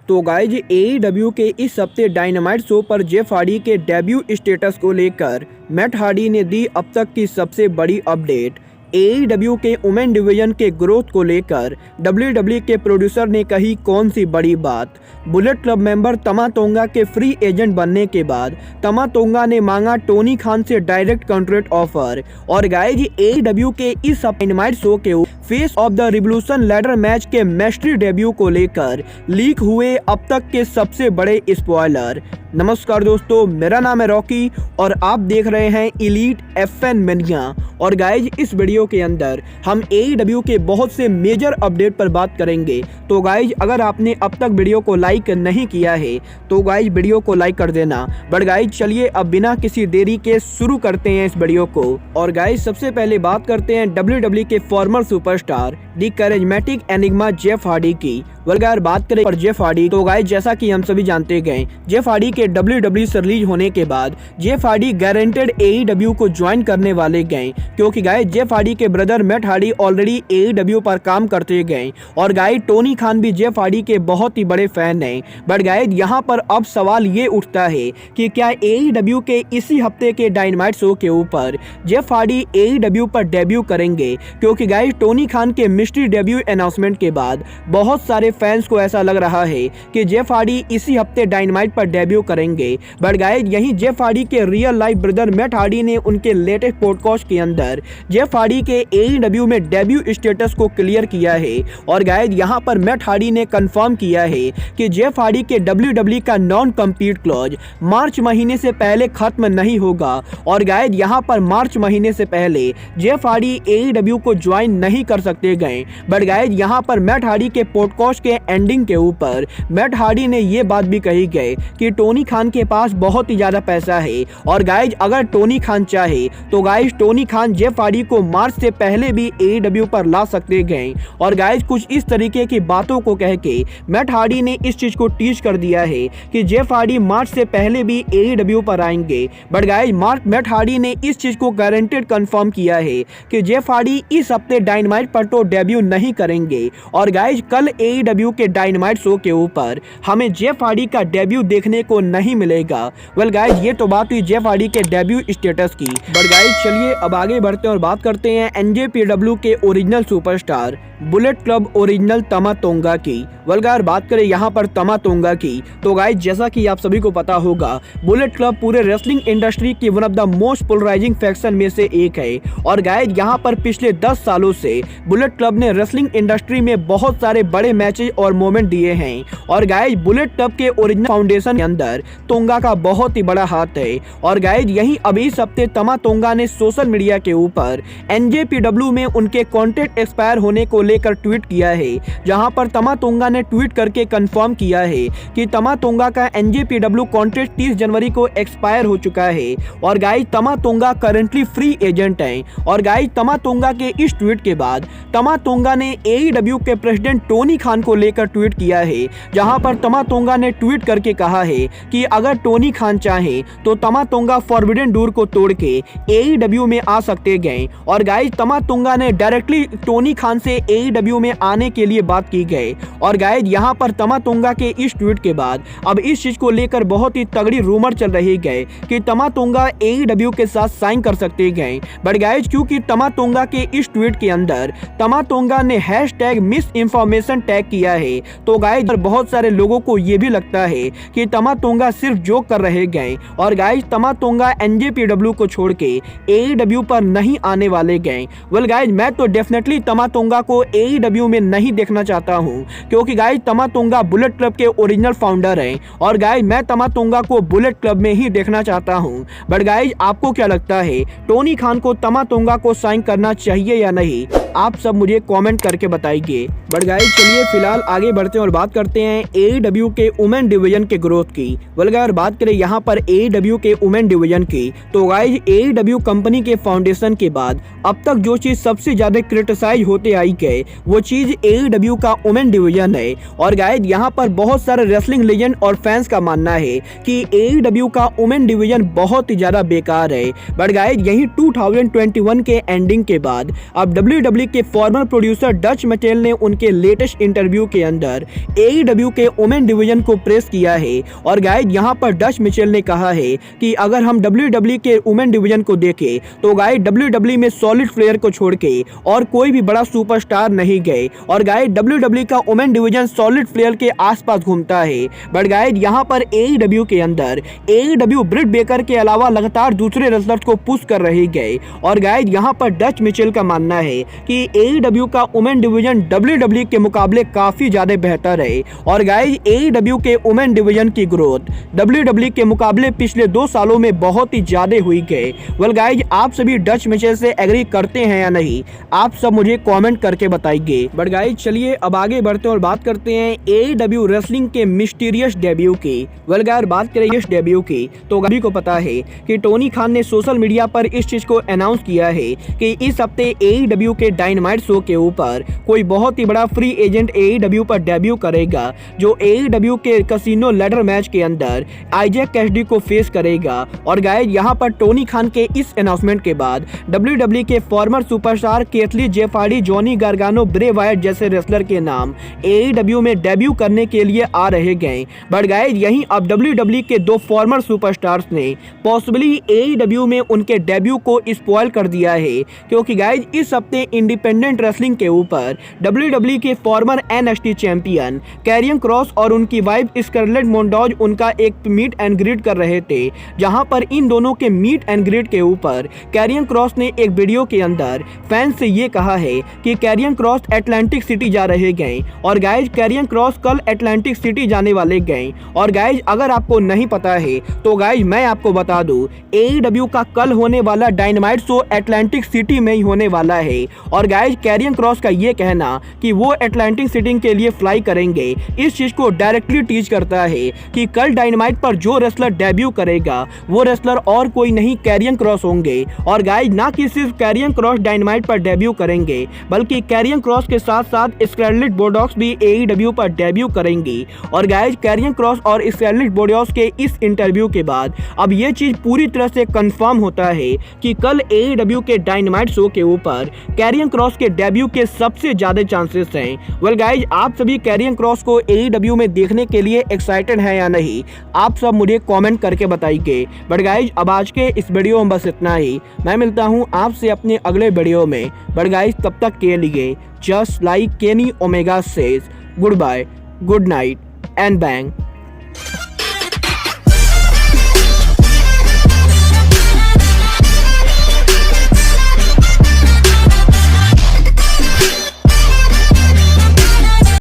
तो guys AEW के इस हफ्ते डायनामाइट शो पर जेफ हार्डी के डेब्यू स्टेटस को लेकर मैट हार्डी ने दी अब तक की सबसे बड़ी अपडेट। AEW के वुमेन डिवीजन के ग्रोथ को लेकर WWE के प्रोड्यूसर ने कही कौन सी बड़ी बात। बुलेट क्लब मेंबर तमा तोंगा के फ्री एजेंट बनने के बाद तमा तोंगा ने मांगा टोनी खान से डायरेक्ट कॉन्ट्रैक्ट ऑफर। और गाइज AEW के इस डायनामाइट शो के face of the revolution ladder match के मिस्ट्री डेब्यू को लेकर लीक हुए अब तक के सबसे बड़े स्पॉइलर। नमस्कार दोस्तों, मेरा नाम है रॉकी और आप देख रहे हैं एलीट FN मेनिया। और गाइज इस वीडियो के अंदर हम AEW के बहुत से मेजर अपडेट पर बात करेंगे। तो गाइज अगर आपने अब तक वीडियो को लाइक नहीं किया है तो गाइज वीडियो को लाइक कर देना। बट गाइज चलिए अब बिना किसी देरी के शुरू करते हैं इस वीडियो को। और गाइज सबसे पहले बात करते हैं WWE के फॉर्मर सुपरस्टार दी करिज्मेटिक एनिग्मा जेफ हार्डी की। अगर बात करें पर जेफ हार्डी तो गाइज जैसा कि हम सभी जानते गए जेफ हार्डी के WWE से रिलीज होने के बाद जेफ हार्डी गारंटेड AEW को ज्वाइन करने वाले गए, क्योंकि गाइज जेफ हार्डी के brother Matt Hardy already AEW पर काम करते गए और गाइज टोनी खान भी जेफ हार्डी के बहुत ही बड़े फैन हैं। बट गाइज यहाँ पर अब सवाल ये उठता है कि क्या AEW के इसी हफ्ते के डायनामाइट शो के ऊपर जेफ हार्डी AEW पर डेब्यू करेंगे, क्योंकि गाइज टोनी खान के मिस्ट्री डेब्यू अनाउंसमेंट के बाद बहुत सारे फैंस को ऐसा लग रहा है कि जेफ हार्डी इसी हफ्ते डायनामाइट पर डेब्यू करेंगे। बट गाइज यहीं जेफ हार्डी के real life brother Matt Hardy ने उनके लेटेस्ट पॉडकास्ट के अंदर जेफ हार्डी के AEW में डेब्यू स्टेटस को क्लियर किया है। और गाइज यहाँ पर मैट हार्डी ने कंफर्म किया है कि जेफ हार्डी के WWE का नॉन कम्पीट क्लॉज मार्च महीने से पहले खत्म नहीं होगा। और गाइज यहाँ पर मार्च महीने से पहले जेफ हार्डी AEW को ज्वाइन नहीं कर सकते गए। बट गाइज यहाँ पर मैट हार्डी के पॉडकास्ट के एंडिंग के ऊपर मैट हार्डी ने ये बात भी कही गई कि टोनी खान के पास बहुत ही ज्यादा पैसा है और गाइज अगर टोनी खान चाहे तो guys Tony Khan Jeff Hardy को मार्च से पहले भी AEW पर ला सकते गए। और गाइज कुछ इस तरीके की बातों को कह के मैट हार्डी ने इस चीज को टीच कर दिया है कि जेफ हार्डी मार्च से पहले भी AEW पर आएंगे। बट गाइज मैट हार्डी ने इस चीज को गारंटेड कंफर्म किया है कि जेफ हार्डी इस हफ्ते डायनामाइट पर तो डेब्यू नहीं करेंगे। और गाइज कल AEW के डायनामाइट शो के ऊपर हमें जेफ हार्डी का डेब्यू देखने को नहीं मिलेगा। वेल गाइज ये तो बात हुई जेफ हार्डी के डेब्यू स्टेटस की। बट गाइज चलिए अब आगे बढ़ते हैं और बात करते हैं NJPW के original superstar bullet club original तमा तोंगा की। वलगार बात करें यहाँ पर तमा तोंगा की तो गाइज जैसा कि आप सभी को पता होगा बुलेट क्लब पूरे रेसलिंग इंडस्ट्री की one of the most polarising faction में से एक है। और गाइज यहाँ पर पिछले 10 सालों से बुलेट क्लब ने रेसलिंग इंडस्ट्री में बहुत सारे बड़े मैचेस और मोमेंट दिए हैं। और गाइज बुलेट क्लब के ओरिजिनल फाउंडेशन के अंदर तोंगा का बहुत ही बड़ा हाथ है। और गाइज यही अभी इस हफ्ते तमा तोंगा ने सोशल मीडिया के ऊपर NJPW में उनके कॉन्ट्रैक्ट एक्सपायर होने को लेकर ट्वीट किया है, जहां पर तमा तोंगा ने ट्वीट करके कंफर्म किया है कि तमा तोंगा का NJPW कॉन्ट्रैक्ट 30 जनवरी को एक्सपायर हो चुका है। और गाइज तमा तोंगा करंटली फ्री एजेंट हैं। और गाइज तमा तोंगा के इस ट्वीट के बाद तमा तोंगा ने AEW के प्रेसिडेंट टोनी खान को लेकर ट्वीट किया है, जहां पर तमा तोंगा ने ट्वीट करके कहा है कि अगर टोनी खान चाहे तो तमा तोंगा फॉरबिडन डोर को तोड़ के AEW में आ सकते गए। और गाइज तमा तोंगा ने डायरेक्टली टोनी खान से AEW में आने के लिए बात की गई। और गाइज यहाँ पर तमा तोंगा के इस ट्वीट के बाद अब इस चीज को लेकर बहुत ही तगड़ी रूमर चल रही गए कि तमा तोंगा AEW के साथ साइन कर सकते गए। बट गाइज क्योंकि तमा तोंगा के इस ट्वीट के अंदर तमा तोंगा ने #मिस इन्फॉर्मेशन टैग किया है, तो गाइज बहुत सारे लोगों को ये भी लगता है कि तमा तोंगा सिर्फ जोक कर रहे गए। और गाइज तमा तोंगा NJPW को छोड़ के AEW पर नहीं आने वाले गए। वेल गाइज मैं तो डेफिनेटली तमा तोंगा को AEW में नहीं देखना चाहता हूं, क्योंकि गाइज तमा तोंगा बुलेट क्लब के ओरिजिनल फाउंडर हैं। और गाइज मैं तमा तोंगा को बुलेट क्लब में ही देखना चाहता हूं। बट गाइज आपको क्या लगता है, टोनी खान को तमा तोंगा को साइन करना चाहिए या नहीं? आप सब मुझे कमेंट करके बताइए। बट गाइज चलिए फिलहाल आगे बढ़ते हैं और बात करते हैं AEW के वुमेन डिवीजन के ग्रोथ की। अगर बात करें यहाँ पर AEW के वुमेन डिवीजन की तो गाइज AEW कंपनी के फाउंडेशन के बाद अब तक जो चीज सबसे ज्यादा क्रिटिसाइज होते आई है है वो चीज AEW का वुमेन डिवीजन है। और गाइज यहाँ पर बहुत सारे रेसलिंग लेजेंड और फैंस का मानना है कि AEW का वुमेन डिवीजन बहुत ही ज्यादा बेकार है। बट गाइज यही 2021 के एंडिंग के बाद अब WWE के फॉर्मर प्रोड्यूसर डच मैटेल ने उनके लेटेस्ट इंटरव्यू के अंदर AEW के वुमेन डिवीजन को प्रेस किया है। और गाइज यहाँ पर डच मैटेल ने कहा है कि अगर हम WWE के वुमेन डिवीजन को देखें तो गाइज WWE में सॉलिड फ्लेयर को छोड़ के और कोई भी बड़ा सुपरस्टार नहीं गए। और गाइज WWE का वुमेन डिवीजन सॉलिड फ्लेयर के आसपास घूमता है। बट गाइज यहाँ पर AEW के अंदर AEW ब्रिट बेकर के अलावा लगातार दूसरे रेसलर्स को पुश कर रही गए। और गाइज यहाँ पर डच मिचेल का मानना है कि AEW का वुमेन डिवीजन WWE के मुकाबले काफी ज्यादा बेहतर है। और गाइज AEW के वुमेन डिवीजन की ग्रोथ WWE के मुकाबले पिछले 2 सालों में बहुत ही ज्यादा हुई है। वेल गाइज आप सभी डच मिचेल से एग्री करते हैं या नहीं, आप सब मुझे कमेंट करके बताइए। बट गाइज चलिए अब आगे बढ़ते हैं और बात करते हैं AEW रेसलिंग के मिस्टीरियस डेब्यू की। वेल गाइज बात करें इस डेब्यू की तो सभी को पता है कि टोनी खान ने सोशल मीडिया पर इस चीज को अनाउंस किया है कि इस हफ्ते AEW के डायनामाइट शो के ऊपर कोई बहुत ही बड़ा फ्री एजेंट AEW पर डेब्यू करेगा, जो AEW के कैसीनो लैडर मैच के अंदर आइजैक कैसिडी को फेस करेगा। और गाइज यहाँ पर टोनी खान के इस अनाउंसमेंट के बाद WWE के फॉर्मर सुपरस्टार केथली Jeff Hardy, Johnny Gargano, Bray Wyatt जैसे रेसलर के नाम AEW में डेब्यू करने के लिए आ रहे गए। बट गाइज यहीं अब WWE के 2 फॉर्मर सुपरस्टार्स ने पॉसिबली AEW में उनके डेब्यू को स्पॉइल कर दिया है, क्योंकि गाइज इस हफ्ते इंडिपेंडेंट रेसलिंग के ऊपर WWE के former NXT champion Karrion Kross और उनकी वाइफ स्कारलेट मोंडोज उनका एक मीट एंड ग्रीट कर रहे थे, जहां पर इन दोनों के मीट एंड ग्रीट के ऊपर कैरियन क्रॉस ने एक वीडियो के अंदर फैंस से ये कहा है कि कैरियन क्रॉस एटलांटिक सिटी जा रहे गए। और गाइज कैरियन क्रॉस कल एटलांटिक सिटी जाने वाले गए। और गाइज अगर आपको नहीं पता है तो गाइज मैं आपको बता दूं, AEW का कल होने वाला डायनामाइट शो एटलांटिक सिटी में ही होने वाला है। और गाइज कैरियन क्रॉस का ये कहना कि वो एटलांटिक सिटी के लिए फ्लाई करेंगे, इस चीज को डायरेक्टली टीच करता है कि कल डायनामाइट पर जो रेसलर डेब्यू करेगा वो रेसलर और कोई नहीं कैरियन क्रॉस होंगे। और गाइज ना कि सिर्फ कैरियन क्रॉस डायनामाइट पर डेब्यू करेंगे, बल्कि कैरियन क्रॉस के साथ साथ स्कारलेट बोर्डॉक्स भी AEW पर डेब्यू करेंगी। और गाइज कैरियन क्रॉस और स्कारलेट बोर्डॉक्स के इस इंटरव्यू के बाद अब ये चीज पूरी तरह से कंफर्म होता है कि कल AEW के डायनामाइट शो के ऊपर कैरियन क्रॉस के डेब्यू के सबसे ज्यादा चांसेस हैं। वेल गाइज आप सभी कैरियन क्रॉस को AEW में देखने के लिए एक्साइटेड हैं या नहीं, आप सब मुझे कमेंट करके बताइए। बट गाइज अब आज के इस वीडियो में बस इतना ही, मैं मिलता हूँ आपसे अपने अगले वीडियो में। बट गाइज तब तक के लिए just like Kenny Omega says, goodbye, good night and bang.